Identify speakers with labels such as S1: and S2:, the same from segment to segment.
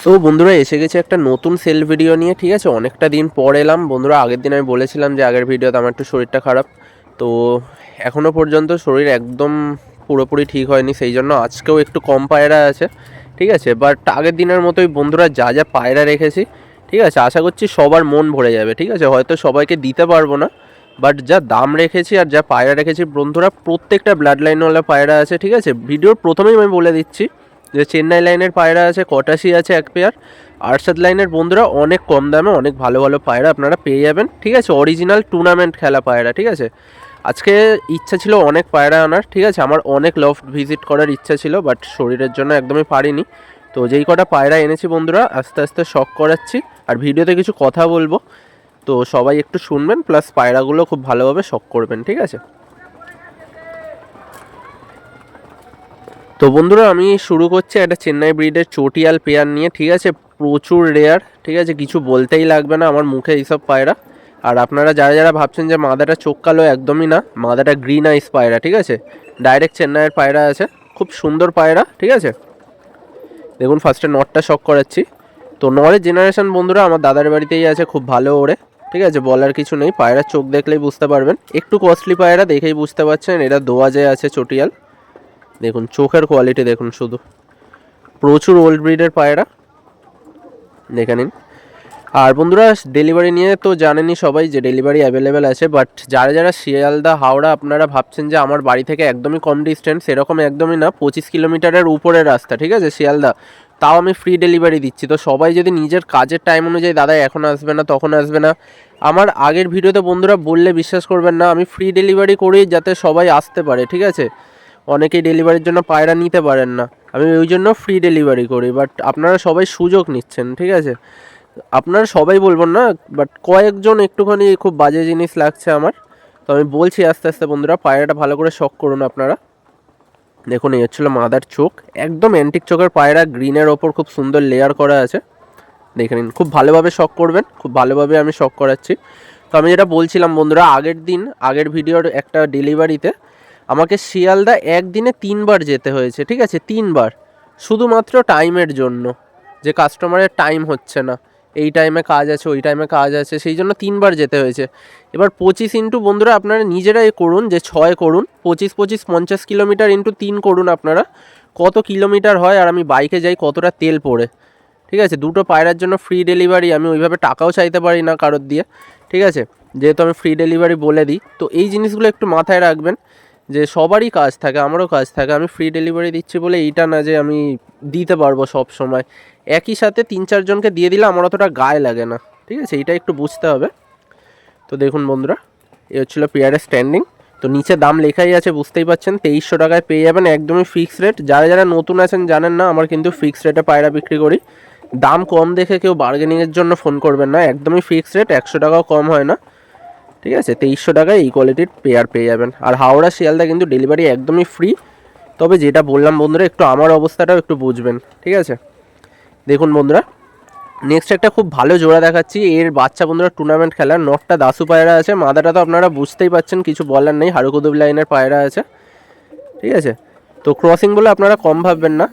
S1: So বন্ধুরা এসে গেছে একটা নতুন সেল ভিডিও নিয়ে। ঠিক আছে, অনেকটা দিন পর এলাম বন্ধুরা। আগের দিন আমি বলেছিলাম যে আগের ভিডিওতে আমার একটু শরীরটা খারাপ, তো এখনও পর্যন্ত শরীর একদম পুরোপুরি ঠিক হয়নি, সেই জন্য আজকেও একটু কম পায়রা আছে। ঠিক আছে, বাট আগের দিনের মতোই বন্ধুরা যা যা পায়রা রেখেছি, ঠিক আছে, আশা করছি সবার মন ভরে যাবে। ঠিক আছে, হয়তো সবাইকে দিতে পারবো না, বাট যা দাম রেখেছি আর যা পায়রা রেখেছি বন্ধুরা, প্রত্যেকটা ব্লাড লাইনওয়ালা পায়রা আছে। ঠিক আছে, ভিডিওর প্রথমেই আমি বলে দিচ্ছি যে চেন্নাই লাইনের পায়রা আছে, কটাশি আছে এক পেয়ার, আরশাদ লাইনের বন্ধুরা অনেক কম দামে অনেক ভালো ভালো পায়রা আপনারা পেয়ে যাবেন। ঠিক আছে, অরিজিনাল টুর্নামেন্ট খেলা পায়রা। ঠিক আছে, আজকে ইচ্ছা ছিল অনেক পায়রা আনার। ঠিক আছে, আমার অনেক লফট ভিজিট করার ইচ্ছা ছিল, বাট শরীরের জন্য একদমই পারিনি। তো যেই কটা পায়রা এনেছি বন্ধুরা, আস্তে আস্তে শখ করাচ্ছি আর ভিডিওতে কিছু কথা বলবো, তো সবাই একটু শুনবেন, প্লাস পায়রাগুলো খুব ভালোভাবে শখ করবেন। ঠিক আছে, তো বন্ধুরা আমি শুরু করছি একটা চেন্নাই ব্রিডের চটিয়াল পেয়ার নিয়ে। ঠিক আছে, প্রচুর রেয়ার। ঠিক আছে, কিছু বলতেই লাগবে না আমার মুখে এইসব পায়রা। আর আপনারা যারা যারা ভাবছেন যে মাদাটা চোখ কালো, একদমই না, মাদাটা গ্রিন আইস পায়রা। ঠিক আছে, ডাইরেক্ট চেন্নাইয়ের পায়রা আছে, খুব সুন্দর পায়রা। ঠিক আছে, দেখুন ফার্স্টে নটটা শখ করাচ্ছি। তো নরের জেনারেশন বন্ধুরা আমার দাদার বাড়িতেই আছে, খুব ভালো ওড়ে। ঠিক আছে, বলার কিছু নেই, পায়রার চোখ দেখলেই বুঝতে পারবেন। একটু কস্টলি পায়রা, দেখেই বুঝতে পারছেন এটা দোয়াজে আছে চটিয়াল। দেখুন চোখের কোয়ালিটি দেখুন, শুধু প্রচুর ওল্ড ব্রিডের পায়রা, দেখে নিন। আর বন্ধুরা ডেলিভারি নিয়ে তো জানেনই সবাই যে ডেলিভারি অ্যাভেলেবেল আছে, বাট যারা যারা শিয়ালদা হাওড়া আপনারা ভাবছেন যে আমার বাড়ি থেকে একদমই কম ডিস্টেন্স, সেরকম একদমই না, 25 কিলোমিটারের উপরের রাস্তা। ঠিক আছে, শিয়ালদা, তাও আমি ফ্রি ডেলিভারি দিচ্ছি। তো সবাই যদি নিজের কাজের টাইম অনুযায়ী দাদা এখন আসবে না তখন আসবে না, আমার আগের ভিডিওতে বন্ধুরা বললে বিশ্বাস করবেন না, আমি ফ্রি ডেলিভারি করি যাতে সবাই আসতে পারে। ঠিক আছে, অনেকেই ডেলিভারির জন্য পায়রা নিতে পারেন না, আমি ওই জন্য ফ্রি ডেলিভারি করি, বাট আপনারা সবাই সুযোগ নিচ্ছেন। ঠিক আছে, আপনারা সবাই বলবেন না, বাট কয়েকজন একটুখানি খুব বাজে জিনিস লাগছে আমার, তো আমি বলছি আস্তে আস্তে। বন্ধুরা পায়রাটা ভালো করে শখ করুন আপনারা। দেখুন এই হচ্ছিলো মাদার চোখ, একদম অ্যান্টিক চোখের পায়রা, গ্রিনের ওপর খুব সুন্দর লেয়ার করা আছে, দেখে নিন। খুব ভালোভাবে শখ করবেন, খুব ভালোভাবে আমি শখ করাচ্ছি। তো আমি যেটা বলছিলাম বন্ধুরা, আগের ভিডিওর একটা ডেলিভারিতে আমাকে শিয়ালদা একদিনে 3বার যেতে হয়েছে। ঠিক আছে, 3বার, শুধুমাত্র টাইমের জন্য, যে কাস্টমারের টাইম হচ্ছে না, এই টাইমে কাজ আছে ওই টাইমে কাজ আছে, সেই জন্য 3বার যেতে হয়েছে। এবার 25 ইন্টু বন্ধুরা আপনারা নিজেরাই করুন, যে 6 করুন, 25 25 50 কিলোমিটার ইন্টু 3 করুন আপনারা, কত কিলোমিটার হয়, আর আমি বাইকে যাই কতটা তেল পড়ে। ঠিক আছে, দুটো পায়রার জন্য ফ্রি ডেলিভারি, আমি ওইভাবে টাকাও চাইতে পারি না কারোর দিয়ে। ঠিক আছে, যেহেতু আমি ফ্রি ডেলিভারি বলে দিই, তো এই জিনিসগুলো একটু মাথায় রাখবেন, যে সবারই কাজ থাকে, আমারও কাজ থাকে। আমি ফ্রি ডেলিভারি দিচ্ছি বলে এইটা না যে আমি দিতে পারবো সব সময়, একই সাথে 3-4 জনকে দিয়ে দিলে আমার অতটা গায়ে লাগে না। ঠিক আছে, এইটা একটু বুঝতে হবে। তো দেখুন বন্ধুরা, এই হচ্ছিলো পেয়ারের স্ট্যান্ডিং। তো নিচে দাম লেখাই আছে, বুঝতেই পাচ্ছেন, 2300 টাকায় পেয়ে যাবেন, একদমই ফিক্সড রেট। যারা যারা নতুন আছেন জানেন না, আমার কিন্তু ফিক্সড রেটে পায়রা বিক্রি করি। দাম কম দেখে কেউ বার্গেনিংয়ের জন্য ফোন করবেন না, একদমই ফিক্সড রেট, 100 টাকাও কম হয় না। ঠিক আছে, 2300 টাকায় এই কোয়ালিটির পেয়ার পেয়ে যাবেন। আর হাওড়া শিয়ালদা কিন্তু ডেলিভারি একদমই ফ্রি। তবে যেটা বললাম বন্ধুরা, একটু আমার অবস্থাটাও একটু বুঝবেন। ঠিক আছে, দেখুন বন্ধুরা, নেক্সট একটা খুব ভালো জোড়া দেখাচ্ছি, এর বাচ্চা বন্ধুরা টুর্নামেন্ট খেলার, নটটা দাসু পায়রা আছে, মাদাটা তো আপনারা বুঝতেই পাচ্ছেন, কিছু বলার নেই, হারুকুদুব লাইনের পায়রা আছে। ঠিক আছে, তো ক্রসিং বলে আপনারা কম ভাববেন না,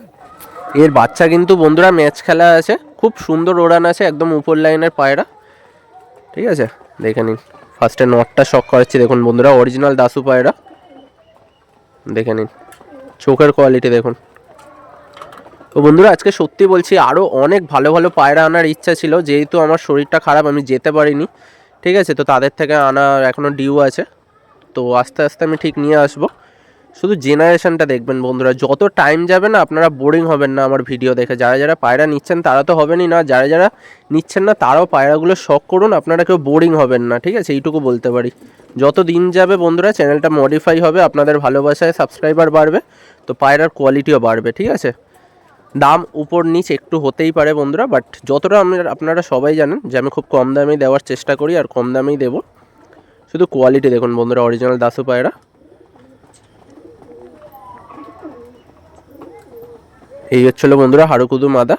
S1: এর বাচ্চা কিন্তু বন্ধুরা ম্যাচ খেলা আছে, খুব সুন্দর ওড়ান আছে, একদম উপর লাইনের পায়রা। ঠিক আছে, দেখে নিন, ফার্স্টে নটটা শখ করাচ্ছি। দেখুন বন্ধুরা অরিজিনাল দাসু পায়রা, দেখে নিন চোখের কোয়ালিটি দেখুন। তো বন্ধুরা আজকে সত্যি বলছি, আরও অনেক ভালো ভালো পায়রা আনার ইচ্ছা ছিল, যেহেতু আমার শরীরটা খারাপ আমি যেতে পারিনি। ঠিক আছে, তো তাদের থেকে আনা এখনও ডিউ আছে, তো আস্তে আস্তে আমি ঠিক নিয়ে আসবো। শুধু জেনারেশনটা দেখবেন বন্ধুরা, যত টাইম যাবে না আপনারা বোরিং হবেন না আমার ভিডিও দেখে। যারা যারা পায়রা নিচ্ছেন তারা তো হবেনই না, যারা যারা নিচ্ছেন না তারাও পায়রাগুলো শখ করুন, আপনারা কেউ বোরিং হবেন না। ঠিক আছে, এইটুকু বলতে পারি। যত দিন যাবে বন্ধুরা চ্যানেলটা মডিফাই হবে, আপনাদের ভালোবাসায় সাবস্ক্রাইবার বাড়বে, তো পায়রার কোয়ালিটিও বাড়বে। ঠিক আছে, দাম উপর নিচ একটু হতেই পারে বন্ধুরা, বাট যতটা আপনারা সবাই জানেন যে আমি খুব কম দামেই দেওয়ার চেষ্টা করি, আর কম দামেই দেবো। শুধু কোয়ালিটি দেখুন বন্ধুরা, অরিজিনাল দাসু পায়রা। এই হচ্ছিলো বন্ধুরা হারুকুদু মাদা,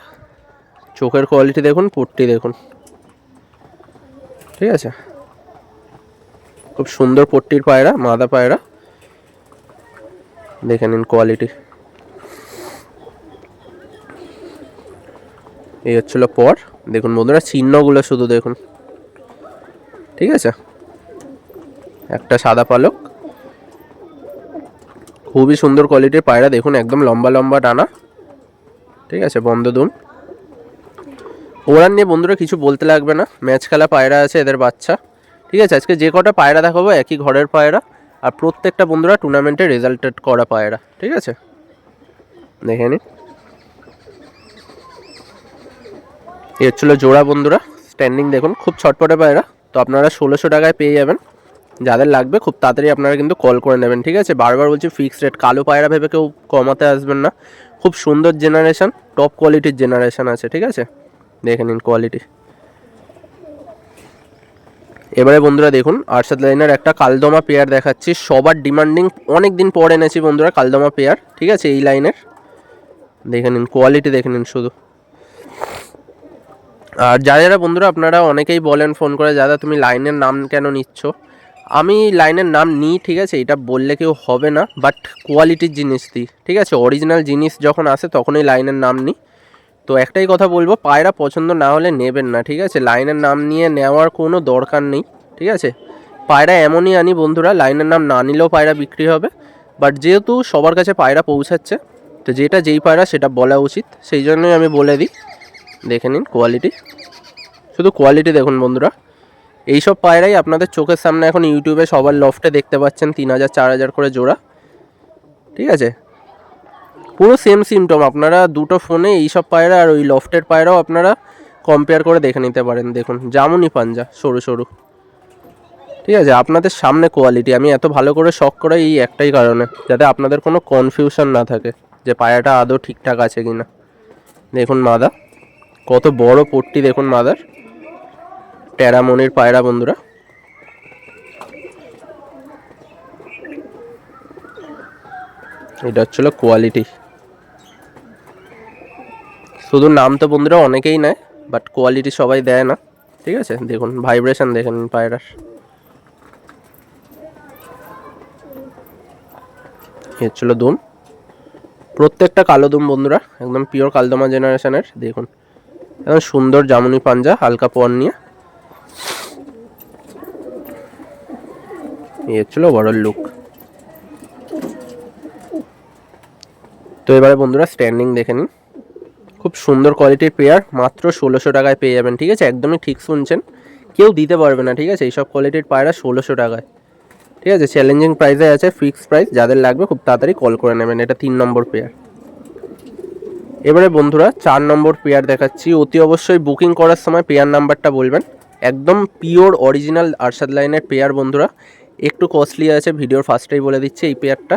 S1: চোখের কোয়ালিটি দেখুন, পট্টি দেখুন। ঠিক আছে, খুব সুন্দর পট্টির পায়রা, মাদা পায়রা, দেখে নিন কোয়ালিটি। এই হচ্ছিল পর। দেখুন বন্ধুরা চিহ্নগুলো শুধু দেখুন, ঠিক আছে। একটা সাদা পালক, খুবই সুন্দর কোয়ালিটির পায়রা। দেখুন একদম লম্বা লম্বা ডানা, ঠিক আছে, বন্ধ দুম। ওড়ান নিয়ে বন্ধুরা কিছু বলতে লাগবে না, ম্যাচ খেলা পায়রা আছে এদের বাচ্চা, ঠিক আছে। আজকে যে কটা পায়রা দেখাবো একই ঘরের পায়রা, আর প্রত্যেকটা বন্ধুরা টুর্নামেন্টে রেজাল্টেড করা পায়রা, ঠিক আছে। দেখে নিন, এই হচ্ছিল জোড়া বন্ধুরা। স্ট্যান্ডিং দেখুন, খুব ছটপটে পায়রা। তো আপনারা 1600 টাকায় পেয়ে যাবেন। যাদের লাগবে খুব তাড়াতাড়ি আপনারা কিন্তু কল করে নেবেন, ঠিক আছে। বারবার বলছি ফিক্সড রেট, কালো পায়রা ভেবে কেউ কমাতে আসবেন না। খুব সুন্দর জেনারেশন, টপ কোয়ালিটির জেনারেশন আছে, ঠিক আছে। দেখে নিন কোয়ালিটি। এবারে বন্ধুরা দেখুন আরশাদ লাইনের একটা কালদমা পেয়ার দেখাচ্ছি, সবার ডিমান্ডিং, অনেক দিন পর এনেছি বন্ধুরা কালদমা পেয়ার, ঠিক আছে। এই লাইনের দেখে নিন কোয়ালিটি, দেখে নিন শুধু। আর যারা যারা বন্ধুরা আপনারা অনেকেই বলেন ফোন করে, দাদা তুমি লাইনের নাম কেন নিচ্ছ? আমি লাইনের নাম নিই, ঠিক আছে, এটা বললে কেউ হবে না, বাট কোয়ালিটির জিনিস দিই, ঠিক আছে। অরিজিনাল জিনিস যখন আসে তখনই লাইনের নাম নিই। তো একটাই কথা বলবো, পায়রা পছন্দ না হলে নেবেন না, ঠিক আছে। লাইনের নাম নিয়ে নেওয়ার কোনো দরকার নেই, ঠিক আছে। পায়রা এমনই আনি বন্ধুরা, লাইনের নাম না নিলেও পায়রা বিক্রি হবে, বাট যেহেতু সবার কাছে পায়রা পৌঁছাচ্ছে, তো যেটা যেই পায়রা সেটা বলা উচিত, সেই জন্যই আমি বলে দিই। দেখে নিন কোয়ালিটি, শুধু কোয়ালিটি দেখুন বন্ধুরা। এইসব পায়রাই আপনাদের চোখের সামনে এখন ইউটিউবে সবার লফটে দেখতে পাচ্ছেন, 3000 4000 করে জোড়া, ঠিক আছে। পুরো সেম সিমটম, আপনারা দুটো ফোনে এইসব পায়রা আর ওই লফটের পায়রাও আপনারা কম্পেয়ার করে দেখে নিতে পারেন। দেখুন জামুনি পাঞ্জা, সরু সরু, ঠিক আছে। আপনাদের সামনে কোয়ালিটি আমি এত ভালো করে শখ করে এই একটাই কারণে, যাতে আপনাদের কোনো কনফিউশন না থাকে যে পায়রাটা আদৌ ঠিকঠাক আছে কি না। দেখুন মাদা, কত বড় পট্টি দেখুন মাদার, টেরামনির পায়রা বন্ধুরা। এটা হচ্ছিল কোয়ালিটি। শুধু নাম তো বন্ধুরা অনেকেই নেয়, বাট কোয়ালিটি সবাই দেয় না, ঠিক আছে। দেখুন ভাইব্রেশন দেখেন পায়রার। এ হচ্ছিল দুম, প্রত্যেকটা কালো দুম বন্ধুরা, একদম পিওর কালদমা জেনারেশনের। দেখুন একদম সুন্দর জামুনি পাঞ্জা, হালকা পর নিয়ে। এই হচ্ছিল ওভারঅল লুক। তো এবারে বন্ধুরা স্ট্যান্ডিং দেখে নিন, খুব সুন্দর কোয়ালিটির পেয়ার, মাত্র 1600 টাকায় পেয়ে যাবেন, ঠিক আছে। একদমই ঠিক শুনছেন, কেউ দিতে পারবে না, ঠিক আছে। এইসব কোয়ালিটির পায়রা 1600 টাকায়, ঠিক আছে। চ্যালেঞ্জিং প্রাইসে আছে, ফিক্সড প্রাইস। যাদের লাগবে খুব তাড়াতাড়ি কল করে নেবেন। এটা 3 নম্বর পেয়ার। এবারে বন্ধুরা 4 নম্বর পেয়ার দেখাচ্ছি। অতি অবশ্যই বুকিং করার সময় পেয়ার নাম্বারটা বলবেন। একদম পিওর অরিজিনাল আরশাদ লাইনের পেয়ার বন্ধুরা, একটু কস্টলি আছে, ভিডিওর ফার্স্টেই বলে দিচ্ছি এই পেয়ারটা,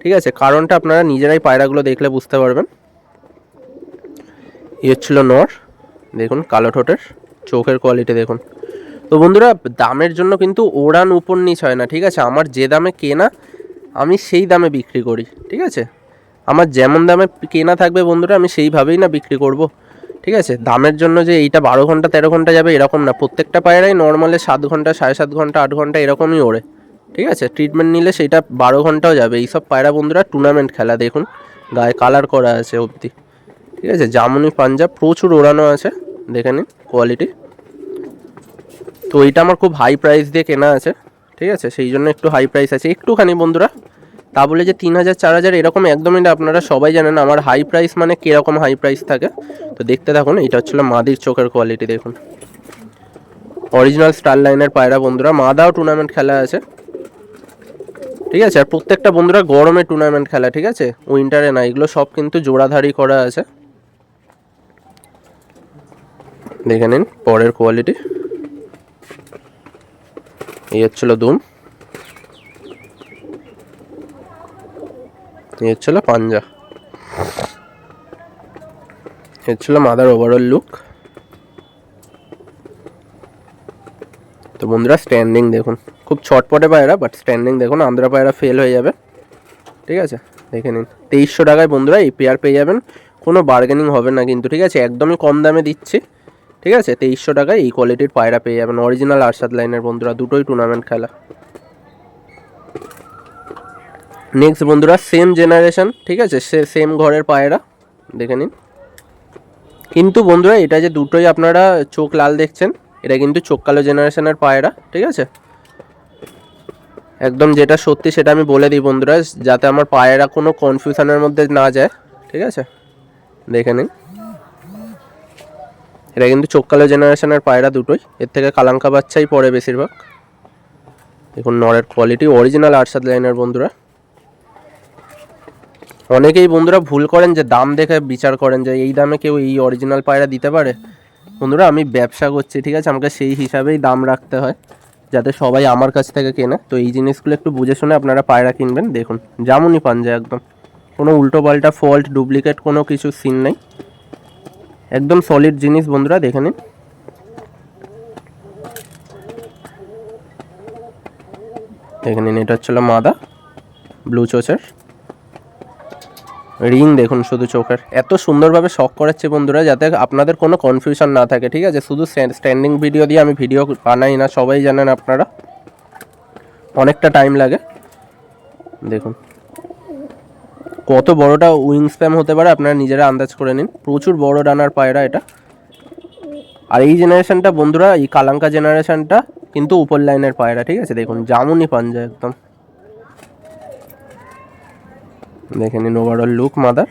S1: ঠিক আছে। কারণটা আপনারা নিজেরাই পায়রাগুলো দেখলে বুঝতে পারবেন। এই হচ্ছিল নর, দেখুন কালো ঠোঁটের, চোখের কোয়ালিটি দেখুন। তো বন্ধুরা দামের জন্য কিন্তু ওড়ান উপর নিচ হয় না, ঠিক আছে। আমার যে দামে কেনা আমি সেই দামে বিক্রি করি, ঠিক আছে। আমার যেমন দামে কেনা থাকবে বন্ধুরা আমি সেইভাবেই না বিক্রি করব, ঠিক আছে। দামের জন্য যে এইটা 12 ঘন্টা 13 ঘন্টা যাবে এরকম না। প্রত্যেকটা পায়রাই নর্মালে 7 ঘন্টা 7.5 ঘন্টা 8 ঘন্টা এরকমই ওড়ে, ঠিক আছে। ট্রিটমেন্ট নিলে সেইটা 12 ঘন্টাও যাবে। এইসব পায়রা বন্ধুরা টুর্নামেন্ট খেলা, দেখুন গায়ে কালার করা আছে অবধি, ঠিক আছে। জামুনি পাঞ্জাব প্রচুর ওড়ানো আছে, দেখে নিন কোয়ালিটি। তো এইটা আমার খুব হাই প্রাইস দিয়ে কেনা আছে, ঠিক আছে, সেই জন্য একটু হাই প্রাইস আছে একটুখানি বন্ধুরা। তা বলে যে 3000 4000 এরকম একদমই না। আপনারা সবাই জানেন আমার হাই প্রাইস মানে কীরকম হাই প্রাইস থাকে। তো দেখতে থাকুন। এটা হচ্ছিল মাদির চোখের কোয়ালিটি, দেখুন অরিজিনাল স্টার লাইনের পায়রা বন্ধুরা। মাদাও টুর্নামেন্ট খেলা আছে, ঠিক আছে। আর প্রত্যেকটা বন্ধুরা গরমে টুর্নামেন্ট খেলা, ঠিক আছে, উইন্টারে না। এগুলো সব কিন্তু জোড়াধারি করা আছে, দেখে নিন পরের কোয়ালিটি। এই হচ্ছিল দুম, এই হচ্ছিল পাঞ্জা, এই হচ্ছিল মাদার ওভারঅল লুক। তো বন্ধুরা স্ট্যান্ডিং দেখুন, খুব ছটপটে পায়রা, বাট স্ট্যান্ডিং দেখুন, আন্ধ্রা পায়রা ফেল হয়ে যাবে, ঠিক আছে। দেখে নিন 2300 টাকায় বন্ধুরা এই পেয়ার পেয়ে যাবেন, কোনো বার্গেনিং হবে না কিন্তু, ঠিক আছে। একদমই কম দামে দিচ্ছি, ঠিক আছে। 2300 টাকায় এই কোয়ালিটির পায়রা পেয়ে যাবেন, অরিজিনাল আরশাদ লাইনের বন্ধুরা, দুটোই টুর্নামেন্ট খেলা। নেক্সট বন্ধুরা সেম জেনারেশন, ঠিক আছে, সেম ঘরের পায়রা, দেখে নিন কিন্তু বন্ধুরা এটা যে দুটোই আপনারা চোখ লাল দেখছেন, এটা কিন্তু চোখ কালো জেনারেশনের পায়রা, ঠিক আছে। একদম যেটা সত্যি সেটা আমি বলে দিই বন্ধুরা, যাতে আমার পায়রা কোনো কনফিউশনের মধ্যে না যায়, ঠিক আছে। দেখে নিন, এটা কিন্তু চোখ কালো জেনারেশনের পায়রা দুটোই, এর থেকে কালাঙ্কা বাচ্চাই পড়ে বেশিরভাগ। দেখুন নরের কোয়ালিটি অরিজিনাল আরশাদ লাইনের বন্ধুরা। অনেকেই বন্ধুরা ভুল করেন যে দাম দেখে বিচার করেন যে এই দামে কেউ এই অরিজিনাল পায়রা দিতে পারে। বন্ধুরা আমি ব্যবসা করছি, ঠিক আছে, আমাকে সেই হিসাবেই দাম রাখতে হয় যাতে সবাই আমার কাছ থেকে কেনে। তো এই জিনিসগুলো একটু বুঝে শুনে আপনারা পায়রা কিনবেন। দেখুন যেমনই পান যায়, একদম কোনো উল্টো পাল্টা ফল্ট ডুপ্লিকেট কোনো কিছু সিন নেই, একদম সলিড জিনিস বন্ধুরা। দেখে নিন, দেখে নিন, এটা হচ্ছিল মাদা ব্লু চোচের রিং। দেখুন শুধু চোখের এত সুন্দরভাবে শক করাচ্ছে বন্ধুরা, যাতে আপনাদের কোনো কনফিউশন না থাকে, ঠিক আছে। শুধু স্ট্যান্ডিং ভিডিও দিয়ে আমি ভিডিও বানাই না, সবাই জানেন আপনারা, অনেকটা টাইম লাগে। দেখুন কত বড়টা উইং স্প্যাম হতে পারে আপনারা নিজেরা আন্দাজ করে নিন, প্রচুর বড় ডানার পায়রা এটা। আর এই জেনারেশনটা বন্ধুরা, এই কালাঙ্কা জেনারেশনটা কিন্তু উপর লাইনের পায়রা, ঠিক আছে। দেখুন জামুনি পাঞ্জা একদম, দেখে নিন ওভারঅল লুক মাদার।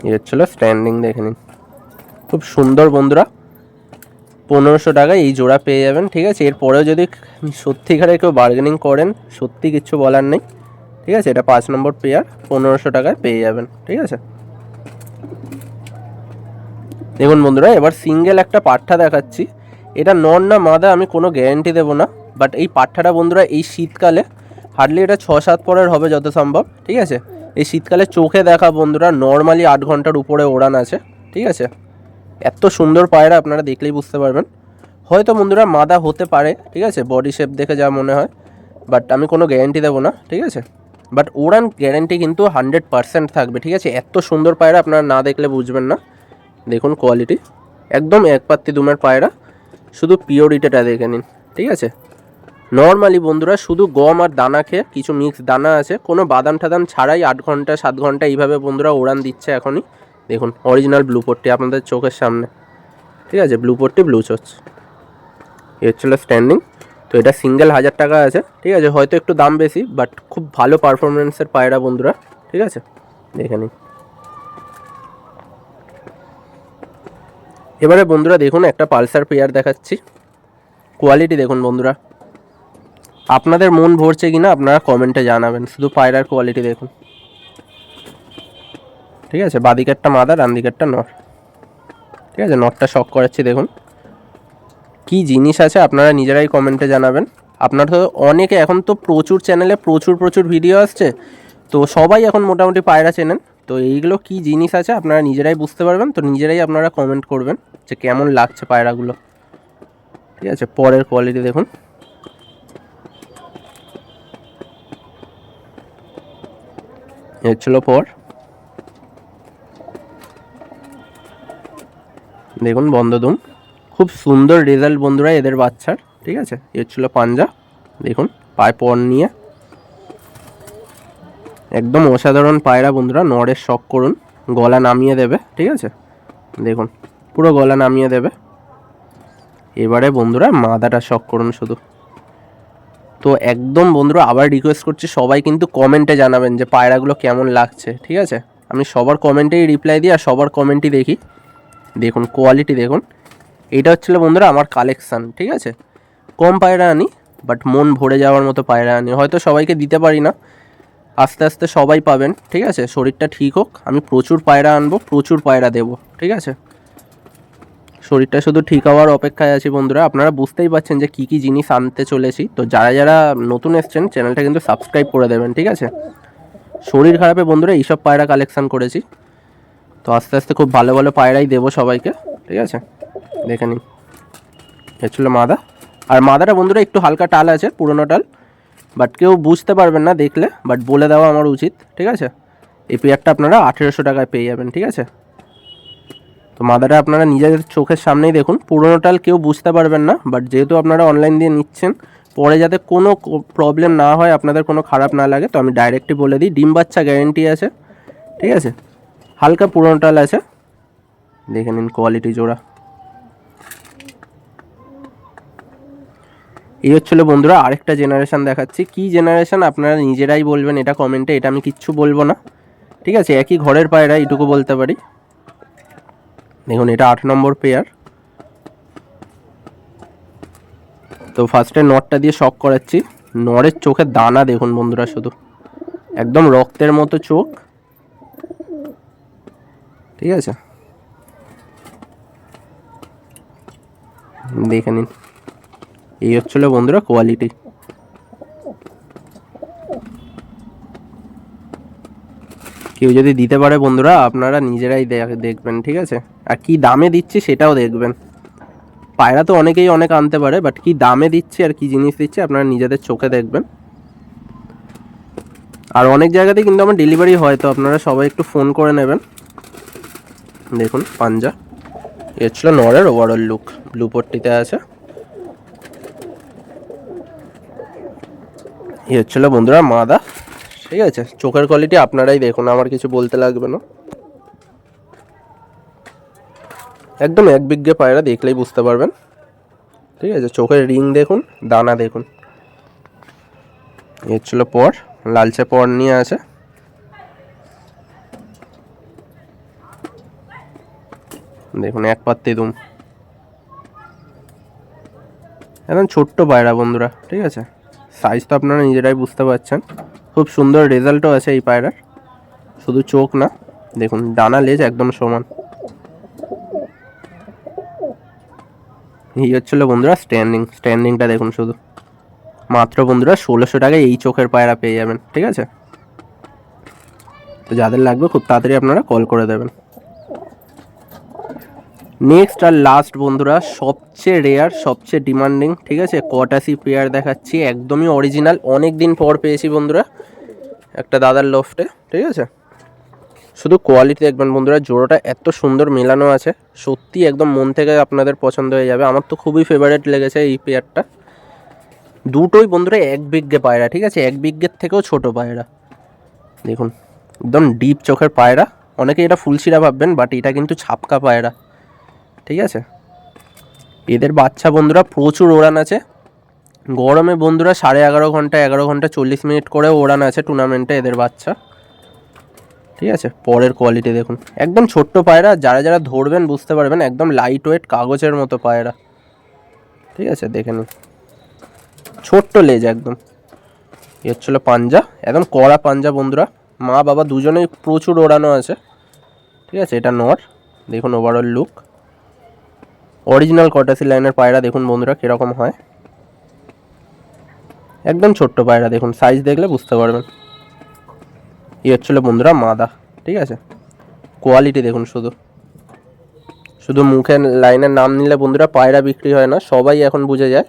S1: এই হচ্ছিল স্ট্যান্ডিং, দেখে নিন খুব সুন্দর বন্ধুরা। 1500 টাকায় এই জোড়া পেয়ে যাবেন, ঠিক আছে। এরপরেও যদি সত্যিকারে কেউ বার্গেনিং করেন, সত্যি কিচ্ছু বলার নেই, ঠিক আছে। এটা 5 নম্বর পেয়ার 1500 টাকায় পেয়ে যাবেন, ঠিক আছে। দেখুন বন্ধুরা এবার সিঙ্গেল একটা পাঠা দেখাচ্ছি, এটা নর না মাদা আমি কোনো গ্যারেন্টি দেবো না, বাট এই পাঠাটা বন্ধুরা এই শীতকালে হার্ডলি এটা 6-7 পরের হবে যত সম্ভব, ঠিক আছে। এই শীতকালে চোখে দেখা বন্ধুরা, নর্মালি 8 ঘন্টার উপরে ওড়ান আছে, ঠিক আছে। এত সুন্দর পায়রা আপনারা দেখলেই বুঝতে পারবেন। হয়তো বন্ধুরা মাদা হতে পারে, ঠিক আছে, বডি শেপ দেখে যা মনে হয়, বাট আমি কোনো গ্যারেন্টি দেবো না, ঠিক আছে। বাট ওড়ান গ্যারেন্টি কিন্তু 100% থাকবে, ঠিক আছে। এত সুন্দর পায়রা আপনারা না দেখলে বুঝবেন না। দেখুন কোয়ালিটি একদম এক পাত্তি দুমের পায়রা, শুধু পিওরিটিটা দেখে নিন, ঠিক আছে। নর্মালি বন্ধুরা শুধু গম আর দানা খেয়ে, কিছু মিক্স দানা আছে, কোনো বাদাম টাদাম ছাড়াই 8 ঘন্টা 7 ঘন্টা এইভাবে বন্ধুরা ওড়ান দিচ্ছে এখনই। দেখুন অরিজিনাল ব্লু পট্টি আপনাদের চোখের সামনে, ঠিক আছে, ব্লু পট্টি ব্লু চোচ। এই হচ্ছিল স্ট্যান্ডিং। তো এটা সিঙ্গেল 1000 টাকা আছে, ঠিক আছে। হয়তো একটু দাম বেশি, বাট খুব ভালো পারফরমেন্সের পায়রা বন্ধুরা, ঠিক আছে। দেখে নিন। এবারে বন্ধুরা দেখুন একটা পালসার পেয়ার দেখাচ্ছি, কোয়ালিটি দেখুন বন্ধুরা, আপনাদের মন ভরছে কিনা আপনারা কমেন্টে জানাবেন। শুধু পায়রার কোয়ালিটি দেখুন, ঠিক আছে। বাদিকেরটা মাদা, ডান দিকেরটা নর, ঠিক আছে। নরটা শক করাচ্ছি, দেখুন কি জিনিস আছে আপনারা নিজেরাই কমেন্টে জানাবেন। আপনারা তো অনেকে এখন তো প্রচুর চ্যানেলে প্রচুর ভিডিও আসছে, তো সবাই এখন মোটামুটি পায়রা চেনেন। তো এইগুলো কি জিনিস আছে আপনারা নিজেরাই বুঝতে পারবেন, তো নিজেরাই আপনারা কমেন্ট করবেন যে কেমন লাগছে পায়রাগুলো, ঠিক আছে। পরের কোয়ালিটি দেখুন, এ ছিল পর। দেখুন বন্ধদুম, খুব সুন্দর রেজাল্ট বন্ধুরা এদের বাচ্চার, ঠিক আছে। এ ছিল পাঞ্জা, দেখুন পায়ে পর নিয়ে একদম অসাধারণ পায়রা বন্ধুরা। নরের শখ করুন, গলা নামিয়ে দেবে, ঠিক আছে। দেখুন পুরো গলা নামিয়ে দেবে। এবারে বন্ধুরা মাদাটা শখ করুন শুধু। তো একদম বন্ধুরা আবার রিকোয়েস্ট করছি, সবাই কিন্তু কমেন্টে জানাবেন যে পায়রাগুলো কেমন লাগছে, ঠিক আছে। আমি সবার কমেন্টেই রিপ্লাই দিই আর সবার কমেন্টই দেখি। দেখুন কোয়ালিটি দেখুন, এইটা হচ্ছিল বন্ধুরা আমার কালেকশান, ঠিক আছে। কম পায়রা আনি, বাট মন ভরে যাওয়ার মতো পায়রা আনি। হয়তো সবাইকে দিতে পারি না, আস্তে আস্তে সবাই পাবেন, ঠিক আছে। শরীরটা ঠিক হোক, আমি প্রচুর পায়রা আনবো, প্রচুর পায়রা দেবো, ঠিক আছে। শরীরটা শুধু ঠিক হওয়ার অপেক্ষায় আছি বন্ধুরা। আপনারা বুঝতেই পারছেন যে কী কী জিনিস আনতে চলেছি। তো যারা যারা নতুন এসছেন চ্যানেলটা কিন্তু সাবস্ক্রাইব করে দেবেন, ঠিক আছে। শরীর খারাপে বন্ধুরা এইসব পায়রা কালেকশান করেছি, তো আস্তে আস্তে খুব ভালো ভালো পায়রাই দেবো সবাইকে, ঠিক আছে। দেখে নিন, এ ছিল মাদা। আর মাদাটা বন্ধুরা একটু হালকা টাল আছে, পুরোনো টাল, বাট কেউ বুঝতে পারবেন না দেখলে, বাট বলে দেওয়া আমার উচিত, ঠিক আছে। এই পেয়ারটা আপনারা 1800 টাকায় পেয়ে যাবেন, ঠিক আছে। তো মাদাটা আপনারা নিজেদের চোখের সামনেই দেখুন, পুরোনো টাল কেউ বুঝতে পারবেন না, বাট যেহেতু আপনারা অনলাইন দিয়ে নিচ্ছেন পরে যাতে কোনো প্রবলেম না হয়, আপনাদের কোনো খারাপ না লাগে, তো আমি ডাইরেক্টই বলে দিই ডিম বাচ্চা গ্যারেন্টি আছে, ঠিক আছে। হালকা পুরোটাল আছে, দেখে নিন কোয়ালিটি জোড়া। এই হচ্ছিল বন্ধুরা আরেকটা জেনারেশন দেখাচ্ছি। কি জেনারেশন আপনারা নিজেরাই বলবেন এটা কমেন্টে, এটা আমি কিচ্ছু বলবো না, ঠিক আছে। একই ঘরের পায়রা, এইটুকু বলতে পারি। দেখুন এটা 8 নম্বর পেয়ার। তো ফার্স্টে নটটা দিয়ে শক করাচ্ছি। নরের চোখের দানা দেখুন বন্ধুরা, শুধু একদম রক্তের মতো চোখ, ঠিক আছে। দেখে নিন, এই হচ্ছিল বন্ধুরা কোয়ালিটি। কেউ যদি দিতে পারে বন্ধুরা আপনারা নিজেরাই দেখবেন, ঠিক আছে। আর কি দামে দিচ্ছি সেটাও দেখবেন। পায়রা তো অনেকেই অনেক আনতে পারে, বাট কি দামে দিচ্ছি আর কি জিনিস দিচ্ছি আপনারা নিজেদের চোখে দেখবেন। আর অনেক জায়গাতেই কিন্তু আমার ডেলিভারি হয়, তো আপনারা সবাই একটু ফোন করে নেবেন। দেখুন পাঞ্জা, এ ছিল নরের ওভারঅল লুক, ব্লু পট্টিতে আছে। এ হচ্ছিল বন্ধুরা মাদা, ঠিক আছে। চোখের কোয়ালিটি আপনারাই দেখুন, আমার কিছু বলতে লাগবে না। একদম এক বিঘে পায়রা, দেখলেই বুঝতে পারবেন, ঠিক আছে। চোখের রিং দেখুন, দানা দেখুন। এ হচ্ছিল পর, লালচে পর নিয়ে আছে। দেখুন এক পাত্তি দুম, একদম ছোট্ট পায়রা বন্ধুরা, ঠিক আছে। সাইজ তো আপনারা নিজেরাই বুঝতে পারছেন। খুব সুন্দর রেজাল্টও আছে এই পায়রার, শুধু চোখ না, দেখুন ডানা লেজ একদম সমান। এই হচ্ছিল বন্ধুরা স্ট্যান্ডিংটা দেখুন শুধু। মাত্র বন্ধুরা 1600 টাকায় এই চোখের পায়রা পেয়ে যাবেন, ঠিক আছে। তো যাদের লাগবে খুব তাড়াতাড়ি আপনারা কল করে দেবেন। নেক্সট আর লাস্ট বন্ধুরা, সবচেয়ে রেয়ার, সবচেয়ে ডিমান্ডিং, ঠিক আছে, কটাসি পেয়ার দেখাচ্ছি। একদমই অরিজিনাল, অনেক দিন পর পেয়েছি বন্ধুরা একটা দাদার লফটে, ঠিক আছে। শুধু কোয়ালিটি দেখবেন বন্ধুরা, জোড়াটা এত সুন্দর মেলানো আছে, সত্যি একদম মন থেকে আপনাদের পছন্দ হয়ে যাবে। আমার তো খুবই ফেভারিট লেগেছে এই পেয়ারটা। দুটোই বন্ধুরা এক বিঘে পায়রা, ঠিক আছে, এক বিঘের থেকেও ছোট পায়রা। দেখুন একদম ডিপ চোখের পায়রা। অনেকে এটা ফুলশিরা ভাববেন, বাট এটা কিন্তু ছাপকা পায়রা, ঠিক আছে। এদের বাচ্চা বন্ধুরা প্রচুর ওড়ান আছে। গরমে বন্ধুরা 11.5 ঘন্টা 11 ঘন্টা 40 মিনিট করে ওড়ান আছে টুর্নামেন্টে এদের বাচ্চা, ঠিক আছে। পরের কোয়ালিটি দেখুন, একদম ছোট্ট পায়রা, যারা যারা ধরবেন বুঝতে পারবেন, একদম লাইট ওয়েট কাগজের মতো পায়রা, ঠিক আছে। দেখে নিন ছোট্ট লেজ একদম। এ হচ্ছিল পাঞ্জা, একদম কড়া পাঞ্জা বন্ধুরা। মা বাবা দুজনেই প্রচুর ওড়ানো আছে, ঠিক আছে। এটা নর, দেখুন ওভারঅল লুক। অরিজিনাল কটাসি লাইনের পায়রা দেখুন বন্ধুরা কীরকম হয়। একদম ছোট্ট পায়রা, দেখুন সাইজ দেখলে বুঝতে পারবেন। এই হচ্ছিল বন্ধুরা মাদা, ঠিক আছে। কোয়ালিটি দেখুন শুধু, শুধু মুখের লাইনের নাম নিলে বন্ধুরা পায়রা বিক্রি হয় না, সবাই এখন বুঝে যায়,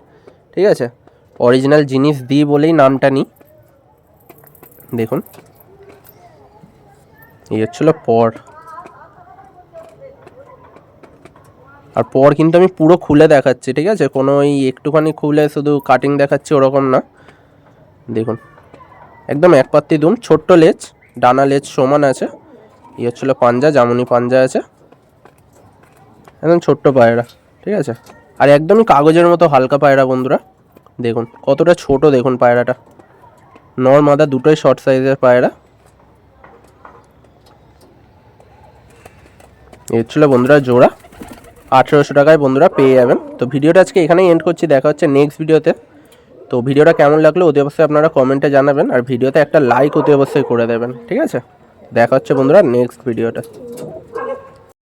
S1: ঠিক আছে। অরিজিনাল জিনিস দিই বলেই নামটা নিই। দেখুন এই হচ্ছিল পর। আর পর কিন্তু আমি পুরো খুলে দেখাচ্ছি, ঠিক আছে, কোনো ওই একটুখানি খুলে শুধু কাটিং দেখাচ্ছি ওরকম না। দেখুন একদম এক পাত্তি দুম, ছোট্ট লেজ, ডানা লেজ সমান আছে। এই হচ্ছিল পাঞ্জা, জামুনি পাঞ্জা আছে, একদম ছোট্ট পায়রা, ঠিক আছে। আর একদমই কাগজের মতো হালকা পায়রা বন্ধুরা। দেখুন কতটা ছোট, দেখুন পায়রাটা। নর মাদা দুটোই শর্ট সাইজের পায়রা। এই ছিল বন্ধুরা জোড়া, 1800 টাকায় বন্ধুরা পেয়ে যাবেন। তো ভিডিওটা আজকে এখানেই এন্ড করছি, দেখা হচ্ছে নেক্সট ভিডিওতে। তো ভিডিওটা কেমন লাগলো অতি অবশ্যই আপনারা কমেন্টে জানাবেন, আর ভিডিওতে একটা লাইক অতি অবশ্যই করে দেবেন, ঠিক আছে। দেখা হচ্ছে বন্ধুরা নেক্সট ভিডিওটা।